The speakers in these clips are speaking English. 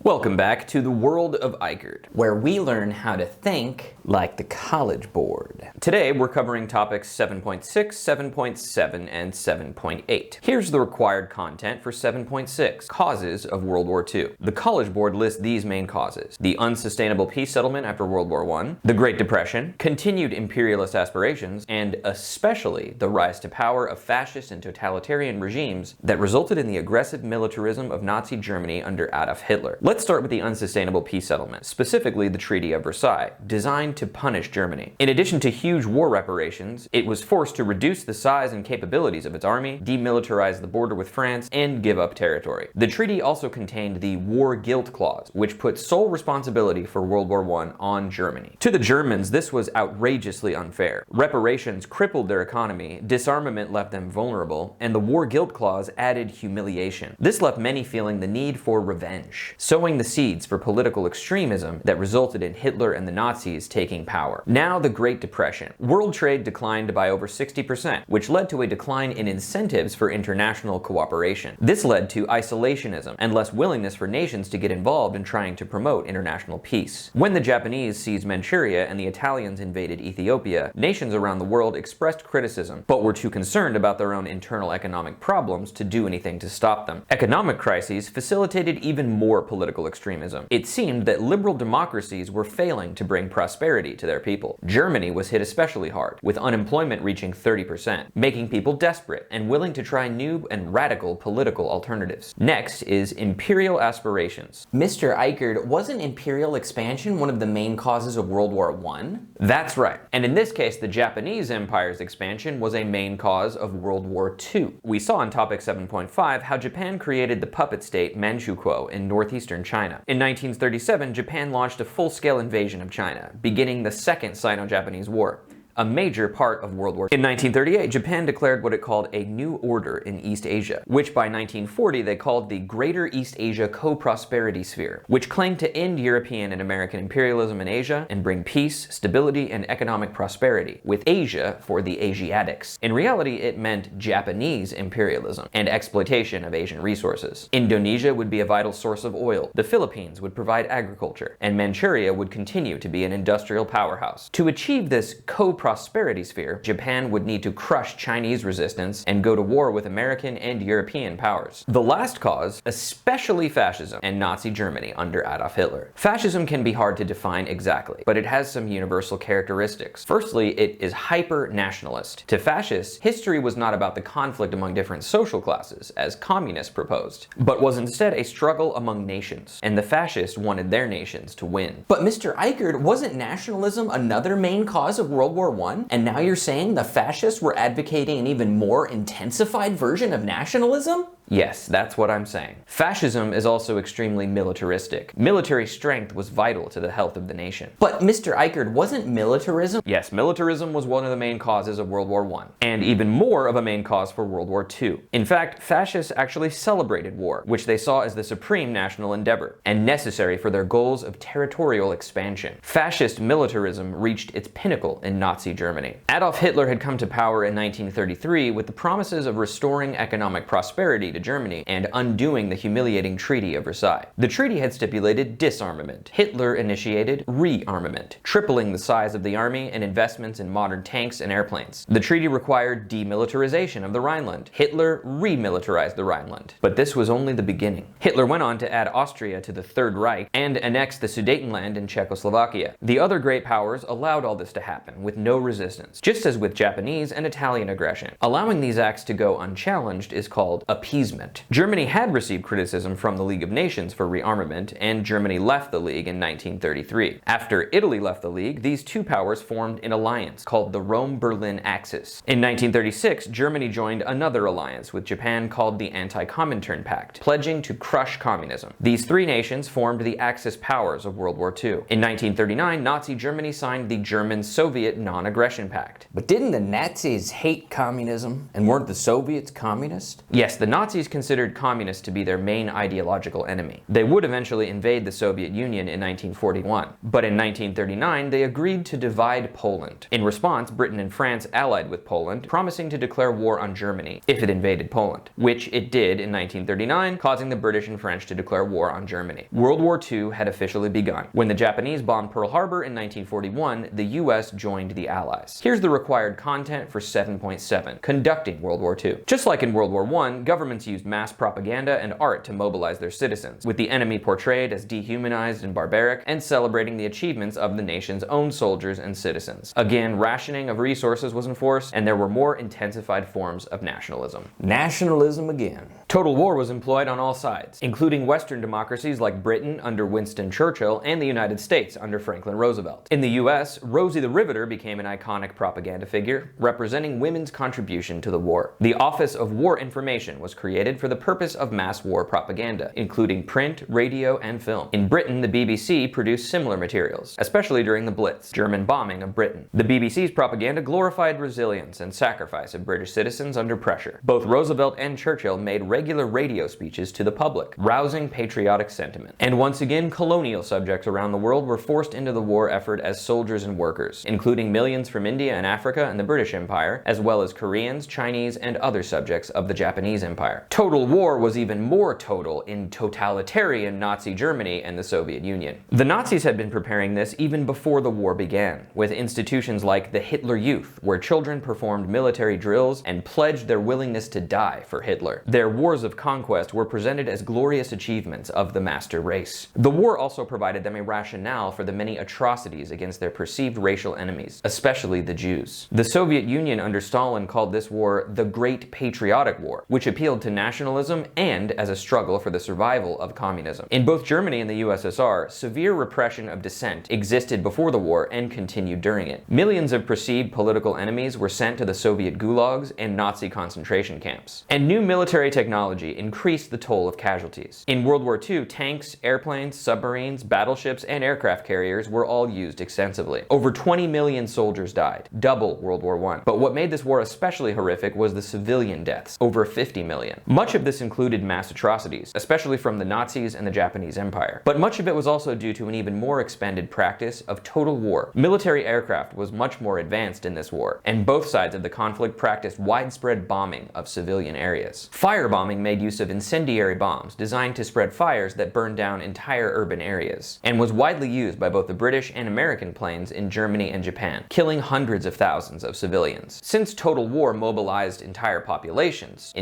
Welcome back to the world of Eichert, where we learn how to think like the College Board. Today we're covering topics 7.6, 7.7, and 7.8. Here's the required content for 7.6, Causes of World War II. The College Board lists these main causes: the unsustainable peace settlement after World War I, the Great Depression, continued imperialist aspirations, and especially the rise to power of fascist and totalitarian regimes that resulted in the aggressive militarism of Nazi Germany under Adolf Hitler. Let's start with the unsustainable peace settlement, specifically the Treaty of Versailles, designed to punish Germany. In addition to huge war reparations, it was forced to reduce the size and capabilities of its army, demilitarize the border with France, and give up territory. The treaty also contained the War Guilt Clause, which put sole responsibility for World War I on Germany. To the Germans, this was outrageously unfair. Reparations crippled their economy, disarmament left them vulnerable, and the War Guilt Clause added humiliation. This left many feeling the need for revenge, sowing the seeds for political extremism that resulted in Hitler and the Nazis taking power. Now the Great Depression. World trade declined by over 60%, which led to a decline in incentives for international cooperation. This led to isolationism and less willingness for nations to get involved in trying to promote international peace. When the Japanese seized Manchuria and the Italians invaded Ethiopia, nations around the world expressed criticism, but were too concerned about their own internal economic problems to do anything to stop them. Economic crises facilitated even more political extremism. It seemed that liberal democracies were failing to bring prosperity to their people. Germany was hit especially hard, with unemployment reaching 30%, making people desperate and willing to try new and radical political alternatives. Next is imperial aspirations. Mr. Eichert, wasn't imperial expansion one of the main causes of World War I? That's right. And in this case, the Japanese Empire's expansion was a main cause of World War II. We saw in topic 7.5 how Japan created the puppet state Manchukuo in northeastern China. In 1937, Japan launched a full-scale invasion of China, beginning the Second Sino-Japanese War, a major part of World War II. In 1938, Japan declared what it called a new order in East Asia, which by 1940 they called the Greater East Asia Co-Prosperity Sphere, which claimed to end European and American imperialism in Asia and bring peace, stability, and economic prosperity, with Asia for the Asiatics. In reality, it meant Japanese imperialism and exploitation of Asian resources. Indonesia would be a vital source of oil, the Philippines would provide agriculture, and Manchuria would continue to be an industrial powerhouse. To achieve this prosperity sphere, Japan would need to crush Chinese resistance and go to war with American and European powers. The last cause, especially fascism and Nazi Germany under Adolf Hitler. Fascism can be hard to define exactly, but it has some universal characteristics. Firstly, it is hyper-nationalist. To fascists, history was not about the conflict among different social classes, as communists proposed, but was instead a struggle among nations, and the fascists wanted their nations to win. But Mr. Eichert, wasn't nationalism another main cause of World War I? And now you're saying the fascists were advocating an even more intensified version of nationalism? Yes, that's what I'm saying. Fascism is also extremely militaristic. Military strength was vital to the health of the nation. But Mr. Eichert, wasn't militarism? Yes, militarism was one of the main causes of World War I, and even more of a main cause for World War II. In fact, fascists actually celebrated war, which they saw as the supreme national endeavor, and necessary for their goals of territorial expansion. Fascist militarism reached its pinnacle in Nazi Germany. Adolf Hitler had come to power in 1933 with the promises of restoring economic prosperity to Germany and undoing the humiliating Treaty of Versailles. The treaty had stipulated disarmament. Hitler initiated rearmament, tripling the size of the army and investments in modern tanks and airplanes. The treaty required demilitarization of the Rhineland. Hitler remilitarized the Rhineland. But this was only the beginning. Hitler went on to add Austria to the Third Reich and annex the Sudetenland in Czechoslovakia. The other great powers allowed all this to happen with no resistance, just as with Japanese and Italian aggression. Allowing these acts to go unchallenged is called appeasement. Germany had received criticism from the League of Nations for rearmament, and Germany left the League in 1933. After Italy left the League, these two powers formed an alliance called the Rome-Berlin Axis. In 1936, Germany joined another alliance with Japan called the Anti-Comintern Pact, pledging to crush communism. These three nations formed the Axis powers of World War II. In 1939, Nazi Germany signed the German-Soviet Non-Aggression Pact. But didn't the Nazis hate communism, and weren't the Soviets communist? Yes, the Nazis Nazis considered communists to be their main ideological enemy. They would eventually invade the Soviet Union in 1941, but in 1939 they agreed to divide Poland. In response, Britain and France allied with Poland, promising to declare war on Germany if it invaded Poland, which it did in 1939, causing the British and French to declare war on Germany. World War II had officially begun. When the Japanese bombed Pearl Harbor in 1941, the US joined the Allies. Here's the required content for 7.7, Conducting World War II. Just like in World War I, governments used mass propaganda and art to mobilize their citizens, with the enemy portrayed as dehumanized and barbaric, and celebrating the achievements of the nation's own soldiers and citizens. Again, rationing of resources was enforced, and there were more intensified forms of nationalism. Nationalism again. Total war was employed on all sides, including Western democracies like Britain under Winston Churchill and the United States under Franklin Roosevelt. In the US, Rosie the Riveter became an iconic propaganda figure, representing women's contribution to the war. The Office of War Information was created for the purpose of mass war propaganda, including print, radio, and film. In Britain, the BBC produced similar materials, especially during the Blitz, German bombing of Britain. The BBC's propaganda glorified resilience and sacrifice of British citizens under pressure. Both Roosevelt and Churchill made regular radio speeches to the public, rousing patriotic sentiment. And once again, colonial subjects around the world were forced into the war effort as soldiers and workers, including millions from India and Africa and the British Empire, as well as Koreans, Chinese, and other subjects of the Japanese Empire. Total war was even more total in totalitarian Nazi Germany and the Soviet Union. The Nazis had been preparing this even before the war began, with institutions like the Hitler Youth, where children performed military drills and pledged their willingness to die for Hitler. Their wars of conquest were presented as glorious achievements of the master race. The war also provided them a rationale for the many atrocities against their perceived racial enemies, especially the Jews. The Soviet Union under Stalin called this war the Great Patriotic War, which appealed to nationalism and as a struggle for the survival of communism. In both Germany and the USSR, severe repression of dissent existed before the war and continued during it. Millions of perceived political enemies were sent to the Soviet gulags and Nazi concentration camps. And new military technology increased the toll of casualties. In World War II, tanks, airplanes, submarines, battleships, and aircraft carriers were all used extensively. Over 20 million soldiers died, double World War I. But what made this war especially horrific was the civilian deaths, over 50 million. Much of this included mass atrocities, especially from the Nazis and the Japanese Empire. But much of it was also due to an even more expanded practice of total war. Military aircraft was much more advanced in this war, and both sides of the conflict practiced widespread bombing of civilian areas. Firebombing made use of incendiary bombs designed to spread fires that burned down entire urban areas, and was widely used by both the British and American planes in Germany and Japan, killing hundreds of thousands of civilians. Since total war mobilized entire populations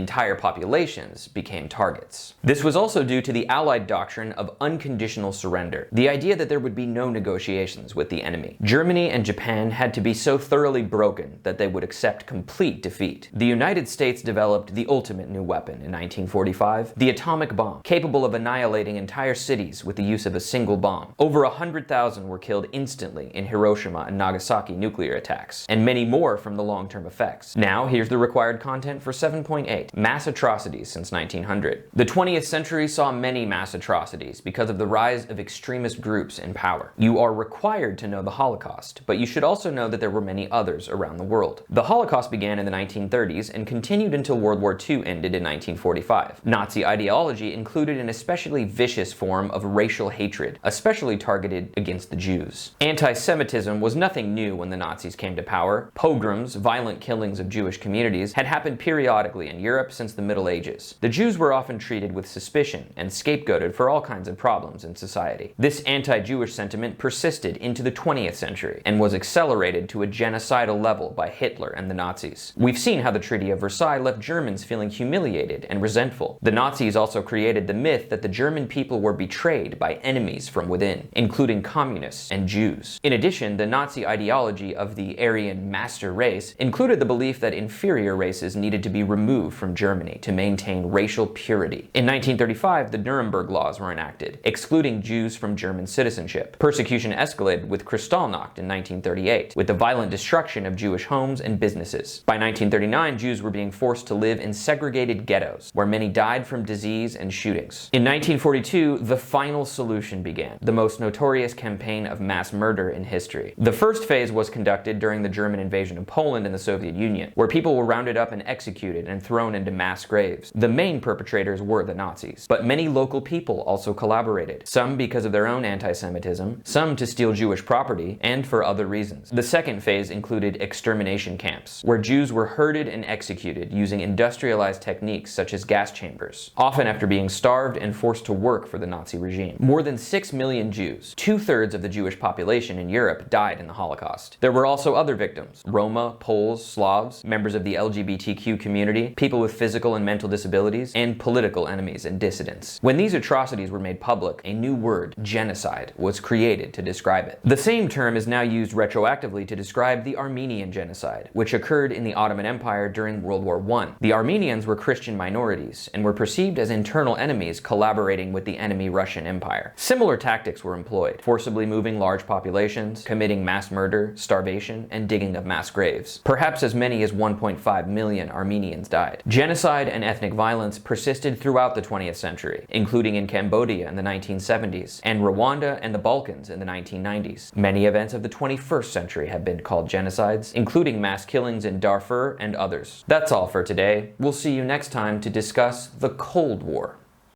became targets. This was also due to the Allied doctrine of unconditional surrender, the idea that there would be no negotiations with the enemy. Germany and Japan had to be so thoroughly broken that they would accept complete defeat. The United States developed the ultimate new weapon in 1945, the atomic bomb, capable of annihilating entire cities with the use of a single bomb. Over 100,000 were killed instantly in Hiroshima and Nagasaki nuclear attacks, and many more from the long-term effects. Now, here's the required content for 7.8, Mass Atrocities since 1900. The 20th century saw many mass atrocities because of the rise of extremist groups in power. You are required to know the Holocaust, but you should also know that there were many others around the world. The Holocaust began in the 1930s and continued until World War II ended in 1945. Nazi ideology included an especially vicious form of racial hatred, especially targeted against the Jews. Anti-Semitism was nothing new when the Nazis came to power. Pogroms, violent killings of Jewish communities, had happened periodically in Europe since the Middle Ages. The Jews were often treated with suspicion and scapegoated for all kinds of problems in society. This anti-Jewish sentiment persisted into the 20th century and was accelerated to a genocidal level by Hitler and the Nazis. We've seen how the Treaty of Versailles left Germans feeling humiliated and resentful. The Nazis also created the myth that the German people were betrayed by enemies from within, including communists and Jews. In addition, the Nazi ideology of the Aryan master race included the belief that inferior races needed to be removed from Germany to maintain racial purity. In 1935, the Nuremberg laws were enacted, excluding Jews from German citizenship. Persecution escalated with Kristallnacht in 1938, with the violent destruction of Jewish homes and businesses. By 1939, Jews were being forced to live in segregated ghettos ghettos, where many died from disease and shootings. In 1942, the final solution began, the most notorious campaign of mass murder in history. The first phase was conducted during the German invasion of Poland and the Soviet Union, where people were rounded up and executed and thrown into mass graves. The main perpetrators were the Nazis, but many local people also collaborated, some because of their own anti-Semitism, some to steal Jewish property, and for other reasons. The second phase included extermination camps, where Jews were herded and executed using industrialized techniques such as gas chambers, often after being starved and forced to work for the Nazi regime. More than 6 million Jews, 2/3 of the Jewish population in Europe, died in the Holocaust. There were also other victims: Roma, Poles, Slavs, members of the LGBTQ community, people with physical and mental disabilities, and political enemies and dissidents. When these atrocities were made public, a new word, genocide, was created to describe it. The same term is now used retroactively to describe the Armenian genocide, which occurred in the Ottoman Empire during World War I. The Armenians were Christian minorities and were perceived as internal enemies collaborating with the enemy Russian Empire. Similar tactics were employed, forcibly moving large populations, committing mass murder, starvation, and digging of mass graves. Perhaps as many as 1.5 million Armenians died. Genocide and ethnic violence persisted throughout the 20th century, including in Cambodia in the 1970s, and Rwanda and the Balkans in the 1990s. Many events of the 21st century have been called genocides, including mass killings in Darfur and others. That's all for today. We'll see you next time to discuss the Cold War.